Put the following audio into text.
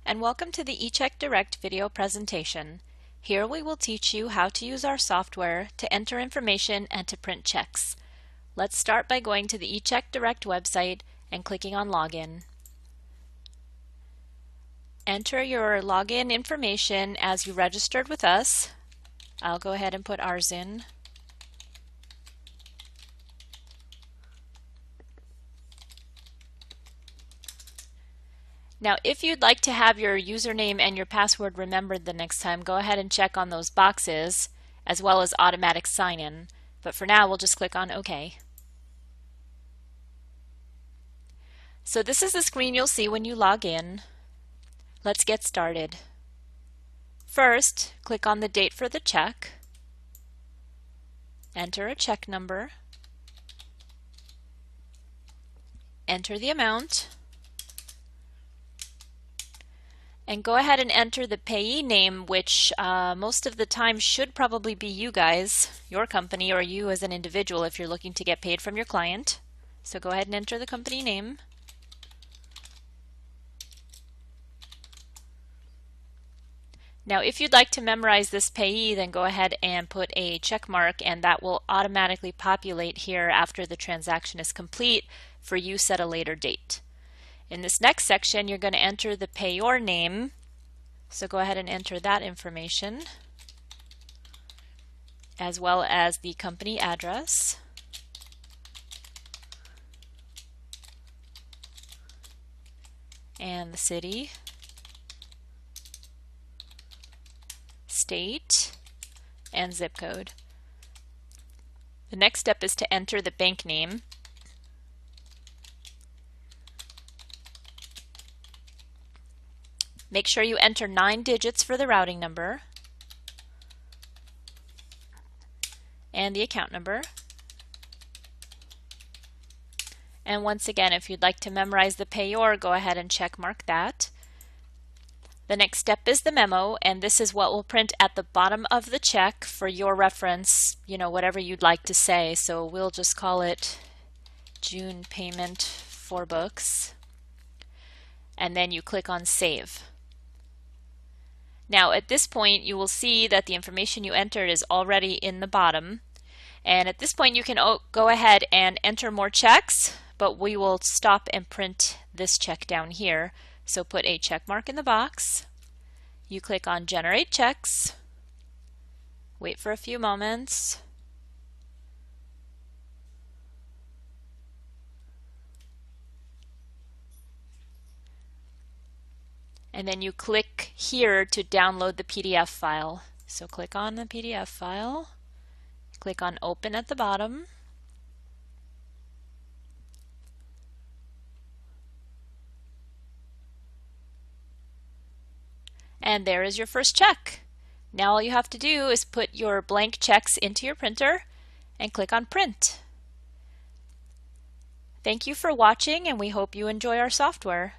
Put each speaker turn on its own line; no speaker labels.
and welcome to the eCheck Direct video presentation. Here we will teach you how to use our software to enter information and to print checks. Let's start by going to the eCheck Direct website and clicking on Login. Enter your login information as you registered with us. I'll go ahead and put ours in. Now, if you'd like to have your username and your password remembered the next time, go ahead and check on those boxes, as well as automatic sign-in. But for now, we'll just click on OK. So this is the screen you'll see when you log in. Let's get started. First, click on the date for the check. Enter a check number. Enter the amount. And go ahead and enter the payee name, which most of the time should probably be you guys, your company, or you as an individual if you're looking to get paid from your client. So go ahead and enter the company name. Now if you'd like to memorize this payee, then go ahead and put a check mark, and that will automatically populate here after the transaction is complete for use at a later date. In this next section, you're going to enter the payor name, so go ahead and enter that information, as well as the company address, and the city, state, and zip code. The next step is to enter the bank name. Make sure you enter 9 digits for the routing number and the account number. And once again, if you'd like to memorize the payor, go ahead and check mark that. The next step is the memo, and this is what will print at the bottom of the check for your reference, whatever you'd like to say. So we'll just call it June payment for books. And then you click on Save. Now at this point you will see that the information you entered is already in the bottom, and at this point you can go ahead and enter more checks, but we will stop and print this check down here. So put a check mark in the box, you click on Generate Checks, wait for a few moments, and then you click here to download the PDF file. So click on the PDF file, click on Open at the bottom, and there is your first check. Now all you have to do is put your blank checks into your printer and click on Print. Thank you for watching, and we hope you enjoy our software.